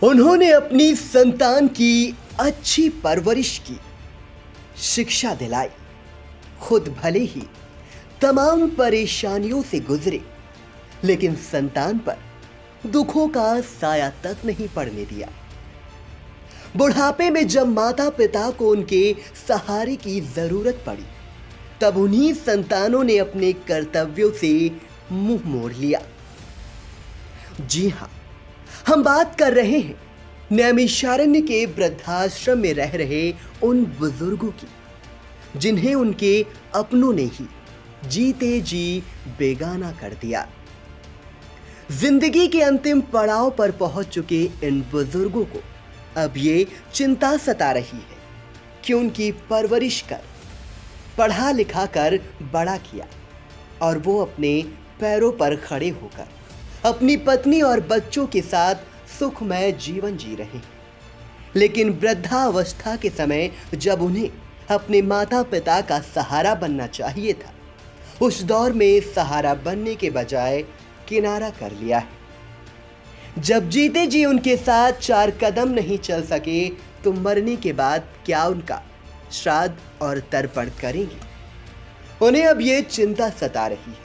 उन्होंने अपनी संतान की अच्छी परवरिश की, शिक्षा दिलाई। खुद भले ही तमाम परेशानियों से गुजरे, लेकिन संतान पर दुखों का साया तक नहीं पड़ने दिया। बुढ़ापे में जब माता पिता को उनके सहारे की जरूरत पड़ी, तब उन्हीं संतानों ने अपने कर्तव्यों से मुंह मोड़ लिया। जी हां, हम बात कर रहे हैं नैमिषारण्य के वृद्धाश्रम में रह रहे उन बुजुर्गों की, जिन्हें उनके अपनों ने ही जीते जी बेगाना कर दिया। जिंदगी के अंतिम पड़ाव पर पहुंच चुके इन बुजुर्गों को अब ये चिंता सता रही है कि उनकी परवरिश कर, पढ़ा लिखा कर बड़ा किया और वो अपने पैरों पर खड़े होकर अपनी पत्नी और बच्चों के साथ सुखमय जीवन जी रहे हैं। लेकिन वृद्धावस्था के समय जब उन्हें अपने माता पिता का सहारा बनना चाहिए था, उस दौर में सहारा बनने के बजाय किनारा कर लिया है। जब जीते जी उनके साथ 4 कदम नहीं चल सके, तो मरने के बाद क्या उनका श्राद्ध और तर्पण करेंगे? उन्हें अब ये चिंता सता रही है।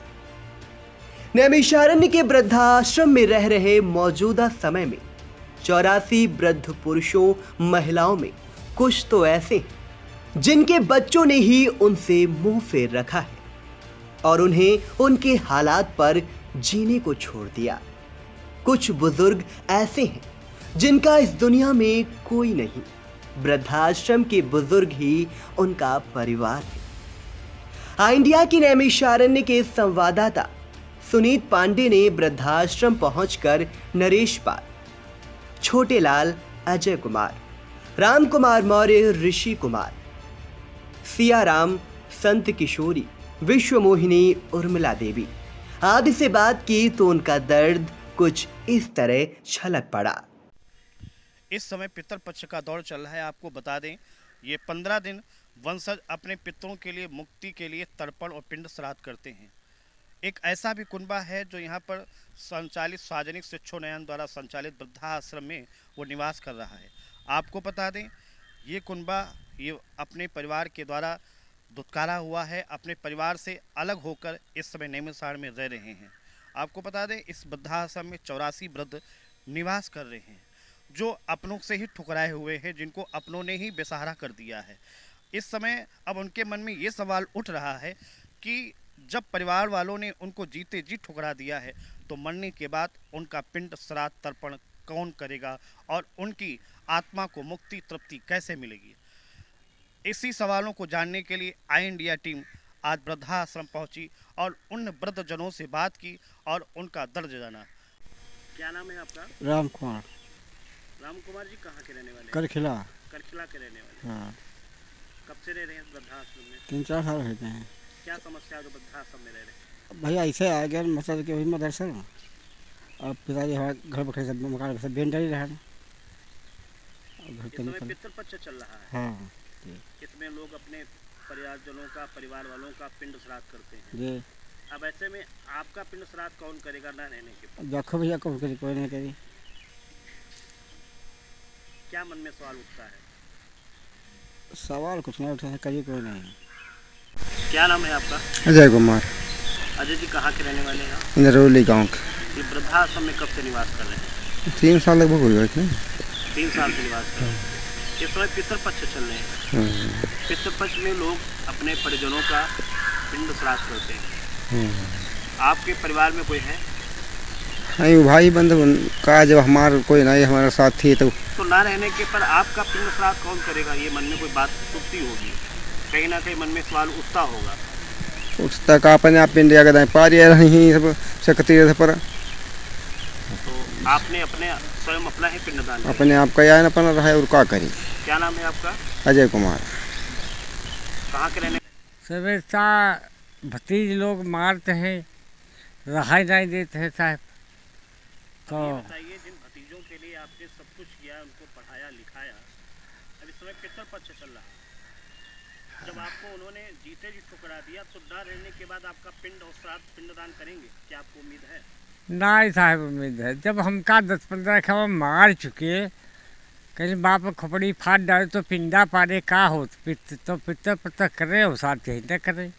नैमिषारण्य के वृद्धाश्रम में रह रहे मौजूदा समय में 84 वृद्ध पुरुषों महिलाओं में कुछ तो ऐसे हैं जिनके बच्चों ने ही उनसे मुंह फेर रखा है और उन्हें उनके हालात पर जीने को छोड़ दिया। कुछ बुजुर्ग ऐसे हैं जिनका इस दुनिया में कोई नहीं, वृद्धाश्रम के बुजुर्ग ही उनका परिवार है। इंडिया की नैमिषारण्य के संवाददाता सुनीत पांडे ने वृद्धाश्रम पहुंचकर नरेश पाल, छोटे लाल, अजय कुमार, राम कुमार मौर्य, ऋषि कुमार, सियाराम, संत किशोरी, विश्वमोहिनी, उर्मिला देवी आदि से बात की तो उनका दर्द कुछ इस तरह छलक पड़ा। इस समय पितृपक्ष का दौर चल रहा है। आपको बता दें, ये 15 दिन वंशज अपने पितरों के लिए मुक्ति के लिए तर्पण और पिंड श्राद्ध करते हैं। एक ऐसा भी कुनबा है जो यहाँ पर संचालित सार्वजनिक शिक्षोन्नयन द्वारा संचालित वृद्धाश्रम में वो निवास कर रहा है। आपको बता दें, ये कुनबा ये अपने परिवार के द्वारा दुत्कारा हुआ है, अपने परिवार से अलग होकर इस समय नैमिषारण्य में रह रहे हैं। आपको बता दें, इस वृद्धाश्रम में 84 वृद्ध निवास कर रहे हैं जो अपनों से ही ठुकराए हुए हैं, जिनको अपनों ने ही बेसहारा कर दिया है। इस समय अब उनके मन में ये सवाल उठ रहा है कि जब परिवार वालों ने उनको जीते जी ठुकरा दिया है, तो मरने के बाद उनका पिंड श्राद्ध तर्पण कौन करेगा और उनकी आत्मा को मुक्ति तृप्ति कैसे मिलेगी? इसी सवालों को जानने के लिए आई इंडिया टीम आज वृद्धाश्रम पहुंची और उन वृद्धजनों से बात की और उनका दर्द जाना। क्या नाम है आपका? राम कुमार। राम कुमार जी कहाँ के रहने वाले? करखिला। करखिला के रहने वाले। हाँ। कब से रह रहे हैं वृद्धाश्रम में? 3-4 साल रहते हैं। क्या समस्या है जो वृद्धाश्रम में रह रहे हैं? भैया ऐसे आ गया मतलब कि वही मदरसा ना, और पिताजी हमारे घर बैठे सब मकान से बेन डरी रहा है और घर के निकल। पितृपक्ष चल रहा है। हाँ इसमें लोग अपने परिवारजनों का, परिवार वालों का पिंड श्राद्ध करते हैं जी। अब ऐसे में आपका पिंड श्राद्ध कौन करेगा ना रहने के बाद? देखो भैया कौन करी, कोई नहीं करी। क्या मन में सवाल उठता है? सवाल कुछ नहीं उठा है, करी कोई नहीं। क्या नाम है आपका? अजय कुमार। अजय जी कहाँ के रहने वाले हैं? नरौली गाँव के। ये वृद्धाश्रम में कब से निवास कर रहे हैं? 3 साल लगभग हो गए थे। 3 साल से निवास कर रहे हैं। इस समय पितृपक्ष चल रहे हैं। पितृपक्ष में लोग अपने परिजनों का पिंड श्राद्ध करते हैं। आपके परिवार में कोई है? नहीं, भाई बंधु का जब हमारा कोई नहीं हमारा साथ थी तो ना रहने के पर आपका पिंड श्राद्ध कौन करेगा? ये मन में कोई बात उठती होगी, कहीं ना कहीं मन में सवाल उठता होगा। उस तक अपने आप पिंड अगर पारी नहीं सब सकती पर तो आपने अपने स्वयं अपना ही पिंडदान अपने आप का या अपना रहा है और क्या करी। क्या नाम है आपका? अजय कुमार। कहाँ के रहने? सवेरता भतीज लोग मारते हैं, रहाई नहीं देते हैं साहब। तो बताइए, जिन भतीजों के लिए आपने सब कुछ किया, उनको पढ़ाया लिखाया, अब इस समय पितृपक्ष चल रहा है, जब आपको उन्होंने जीते जी ठुकरा दिया, तो ना रहने के बाद आपका पिंड और श्राद्ध पिंडदान करेंगे? क्या आपको उम्मीद है? ना ही साहब उम्मीद है। जब हमका 10-15 खवा मार चुके, कहीं बाप खोपड़ी फाड़ डाले तो पिंडा पारे का हो, तो पितर पत्तर करे और साथ यही न करे।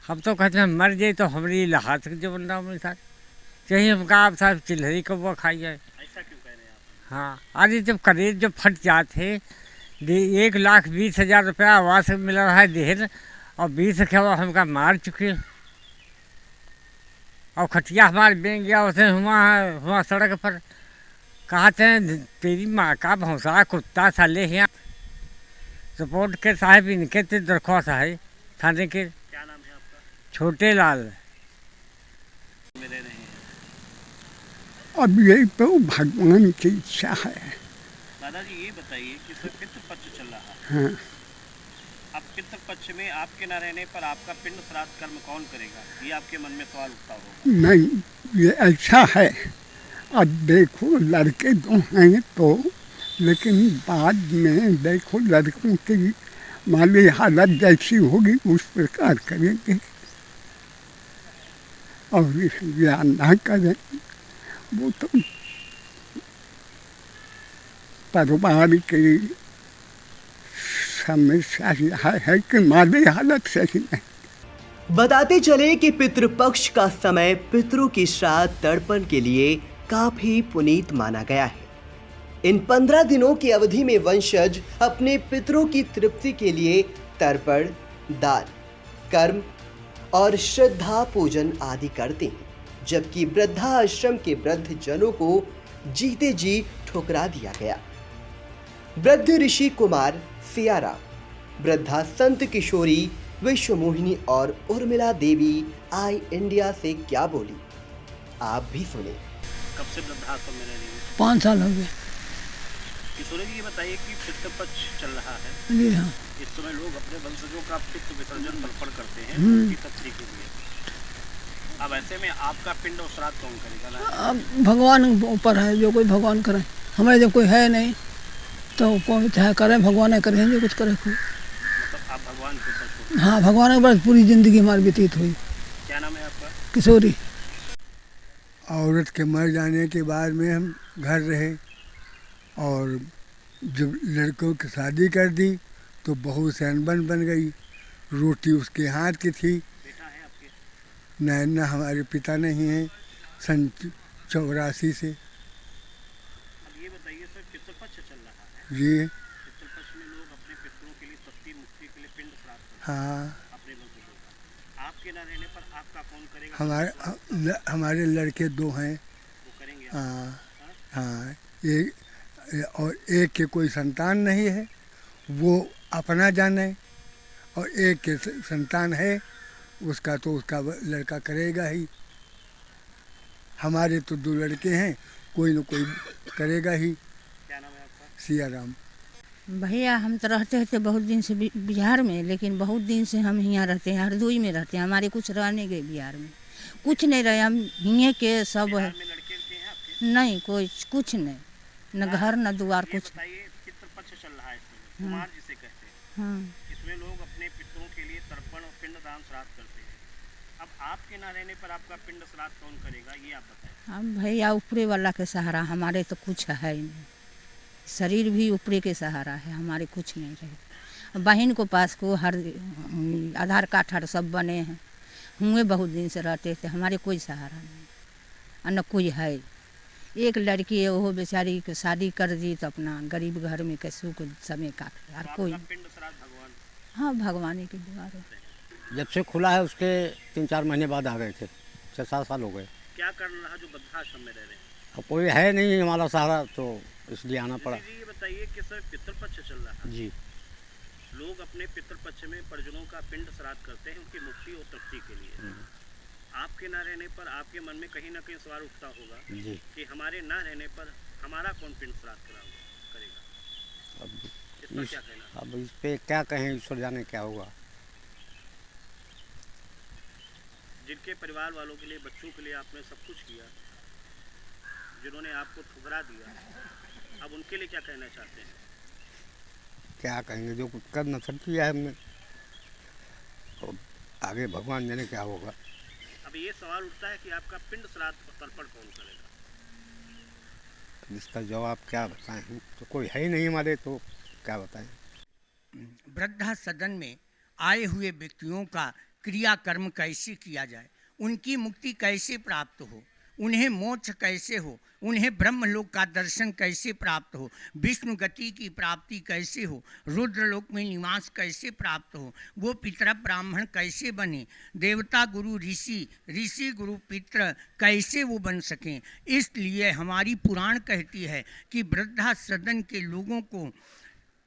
हम तो कहते हैं मर जाए तो हमारी लाहत जो बन रहा हमारे साथ चाहिए। हमका आप साहब चिल्हरी को वो खाई जाए। ऐसा क्यों कह रहे हैं आप? हाँ, अरे जब करेज जब फट जाते 1,20,000 रुपया आवास मिल रहा है देर, और 20 खवा हमका मार चुके, और खटिया हमारे बेंग गया उसे हुआ सड़क पर। कहते हैं तेरी माँ का भौंसा कुत्ता साले हैं। रिपोर्ट के साहब इनके ते दरख्वास्त है थाने के। क्या नाम है आपका? छोटे लाल। में रह रहे हैं। अब ये तो भगवान की इच्छा है। दादाजी ये बताइए कि सर पितृपक्ष चल रहा है। हाँ, अब पितृपक्ष में आपके न रहने पर आपका पिंड श्राद्ध कर्म कौन करेगा, ये आपके मन में सवाल उठता होगा। नहीं, ये ऐसा है। अब देखो लड़के तो हैं तो, लेकिन बाद में देखो लड़कों की माली हालत जैसी होगी उस प्रकार करेंगे, और या ना करें वो तो परिवार की समस्या है कि माली हालत सही नहीं। बताते चले कि पितृपक्ष का समय पितरों की श्राद्ध तर्पण के लिए काफी पुनीत माना गया है। इन 15 दिनों की अवधि में वंशज अपने पितरों की तृप्ति के लिए तर्पण, दान, कर्म और श्रद्धा पूजन आदि करते हैं, जबकि वृद्धाश्रम के वृद्ध जनों को जीते जी ठुकरा दिया गया। वृद्ध ऋषि कुमार, सियाराम, वृद्धा संत किशोरी, विश्वमोहिनी और उर्मिला देवी आई इंडिया से क्या बोली, आप भी सुने। कब से वृद्धाश्रम में रह रही है? 5 साल हो गए। किशोरी जी ये बताइए कि पितृपक्ष चल रहा है, जी हाँ। इस समय लोग अपने वंशजों का पितृ विसर्जन तर्पण करते हैं उनकी तृप्ति के लिए। अब ऐसे में आपका पिंड और श्राद्ध कौन करेगा ना? अब भगवान ऊपर है, जो कोई भगवान करे। हमारे जब कोई है नहीं तो कोई चाहे करे, भगवान है करें जो कुछ करे। मतलब आप भगवान के ऊपर छोड़। हाँ, भगवान के पास पूरी जिंदगी हमारी व्यतीत हुई। क्या नाम है आपका? किशोरी। औरत के मर जाने के बाद में हम घर रहे, और जब लड़कों की शादी कर दी तो बहू सैनबन बन गई। रोटी उसके हाथ की थी। बेटा है आपके? नैना हमारे पिता नहीं हैं, सन 84 से। अब ये बताइए सर, पितृपक्ष चल रहा है, ये पितृपक्ष में लोग अपने पितरों के लिए तृप्ति मुक्ति के लिए पिंड श्राद्ध करते हैं हाँ, अपने वंशजों का। आपके न रहने पर आपका कौन करेगा? हमारे लड़के 2 हैं। वो करेंगे आप? हाँ हाँ, और एक के कोई संतान नहीं है, वो अपना जाने, और एक के संतान है उसका तो उसका लड़का करेगा ही। हमारे तो 2 लड़के हैं, कोई न कोई करेगा ही। क्या नाम है आपका? सियाराम। भैया हम तो रहते थे बहुत दिन से बिहार में, लेकिन बहुत दिन से हम यहाँ रहते हैं, हरदोई में रहते हैं। हमारे कुछ रहने गए बिहार में, कुछ नहीं रहे, हम यहीं के सब है। में लड़के हैं आपके? नहीं, कोई कुछ नहीं, न घर न द्वार ये कुछ। बताइए, पितृपक्ष चल रहा है इस समय, कुमार जिसे कहते हैं, हाँ, इसमें लोग अपने पितरों के लिए तर्पण और पिंड दान श्राद्ध करते हैं। अब आपके ना रहने पर आपका पिंड श्राद्ध कौन करेगा, ये आप बताएं। हम भैया ऊपरे वाला के सहारा, हमारे तो कुछ है ही नहीं। शरीर भी ऊपरे के सहारा है, हमारे कुछ नहीं रहे। बहन को पास को हर आधार कार्ड हर सब बने हैं, हुए बहुत दिन से रहते थे, हमारे कोई सहारा नहीं और न कोई है। एक लड़की है, वो बेचारी के शादी कर दी तो अपना गरीब घर में कैसे को समय काट, और कोई। आपका पिंड श्राद्ध भगवान? हाँ, भगवान के द्वारा। जब से खुला है उसके 3-4 महीने बाद आ गए थे। 6-7 साल हो गए। क्या कारण रहा जो वृद्धाश्रम में रह रहे हैं? अब कोई है नहीं हमारा सहारा, तो इसलिए आना पड़ा। जी ये बताइए कि सर पितृपक्ष चल रहा है, जी। लोग अपने पितृपक्ष में परिजनों का पिंड श्राद्ध करते हैं उनकी मुक्ति और तृप्ति के लिए। आपके ना रहने पर आपके मन में कहीं ना कहीं सवाल उठता होगा जी। कि हमारे ना रहने पर हमारा कौन पिंड श्राद्ध करेगा। अब इस पर क्या कहना है? अब इस पे क्या कहें, ईश्वर जाने क्या होगा। जिनके परिवार वालों के लिए, बच्चों के लिए आपने सब कुछ किया, जिन्होंने आपको ठुकरा दिया, अब उनके लिए क्या कहना चाहते हैं? क्या कहेंगे, जो कुछ कर न किया है हमने, तो आगे भगवान जाने क्या होगा। अब तो ये सवाल उठता है कि आपका पिंड श्राद्ध और तर्पण कौन करेगा? इसका जवाब क्या बताएं, तो कोई है ही नहीं हमारे, तो क्या बताएं। वृद्धा सदन में आए हुए व्यक्तियों का क्रियाकर्म कैसे किया जाए, उनकी मुक्ति कैसे प्राप्त हो, उन्हें मोक्ष कैसे हो, उन्हें ब्रह्मलोक का दर्शन कैसे प्राप्त हो, विष्णु गति की प्राप्ति कैसे हो, रुद्रलोक में निवास कैसे प्राप्त हो, वो पितर ब्राह्मण कैसे बने, देवता गुरु ऋषि गुरु पितर कैसे वो बन सकें। इसलिए हमारी पुराण कहती है कि वृद्धा सदन के लोगों को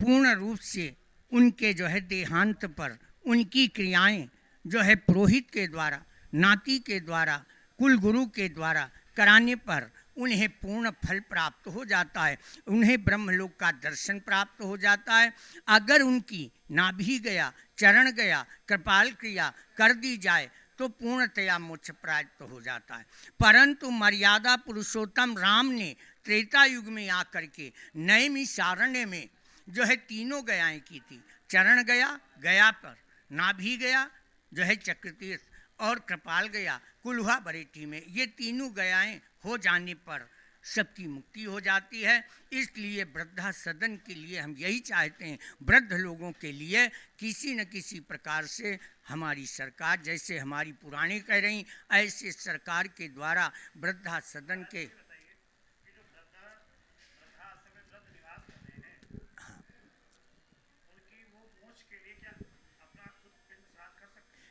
पूर्ण रूप से उनके जो है देहांत पर उनकी क्रियाएं जो है पुरोहित के द्वारा, नाती के द्वारा, कुल गुरु के द्वारा कराने पर उन्हें पूर्ण फल प्राप्त हो जाता है, उन्हें ब्रह्मलोक का दर्शन प्राप्त हो जाता है। अगर उनकी नाभि गया, चरण गया, कृपाल क्रिया कर दी जाए तो पूर्णतया मोक्ष प्राप्त हो जाता है। परंतु मर्यादा पुरुषोत्तम राम ने त्रेता युग में आकर के नैमिषारण्य में जो है तीनों गयाएं की थी। चरण गया, गया पर नाभि गया जो है चक्रतीर्थ, और कृपाल गया कुल्हा बरेठी में। ये तीनों गयाएं हो जाने पर सबकी मुक्ति हो जाती है। इसलिए वृद्धा सदन के लिए हम यही चाहते हैं, वृद्ध लोगों के लिए किसी न किसी प्रकार से हमारी सरकार, जैसे हमारी पुराणी कह रही, ऐसे सरकार के द्वारा वृद्धा सदन के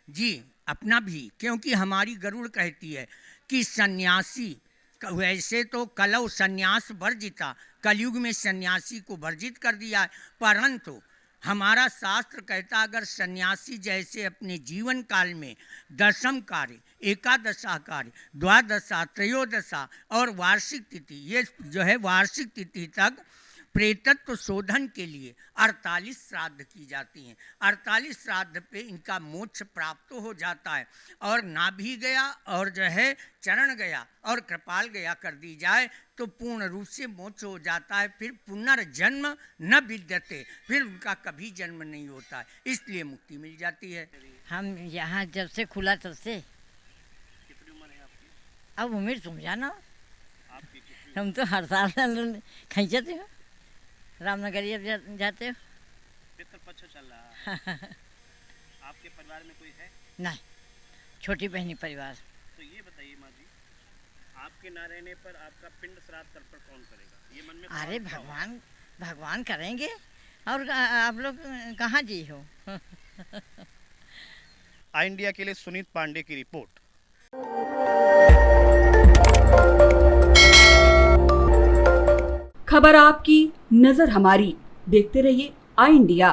जी अपना भी, क्योंकि हमारी गरुड़ कहती है कि सन्यासी, वैसे तो कलौ सन्यास वर्जिता, कलयुग में सन्यासी को वर्जित कर दिया है, परंतु हमारा शास्त्र कहता अगर सन्यासी जैसे अपने जीवन काल में दशम कार्य, एकादशा कार्य, द्वादशा, त्रयोदशा और वार्षिक तिथि, ये जो है वार्षिक तिथि तक प्रेतत्व शोधन के लिए 48 श्राद्ध की जाती हैं। 48 श्राद्ध पे इनका मोक्ष प्राप्त हो जाता है। और नाभि गया और जो है चरण गया और कृपाल गया कर दी जाए तो पूर्ण रूप से मोक्ष हो जाता है। फिर पुनर्जन्म न विद्यते, फिर उनका कभी जन्म नहीं होता है, इसलिए मुक्ति मिल जाती है। हम यहाँ जब से खुला तब से। कितनी उम्र है आपकी? अब उम्र तुम जानो, आपकी कितनी? हम तो हर साल खींचते हो, रामनगरी अब जाते हो। पितृपक्ष चल रहा है। आपके परिवार में कोई है? नहीं, छोटी बहनी परिवार। तो ये बताइए माँ जी, आपके ना रहने पर आपका पिंड श्राद्ध तर्पण कौन करेगा? ये मन में अरे सवाल क्यों है? भगवान करेंगे, और आप लोग कहाँ जी हो। आई इंडिया के लिए सुनीत पांडे की रिपोर्ट। खबर आपकी, नजर हमारी। देखते रहिए आई इंडिया।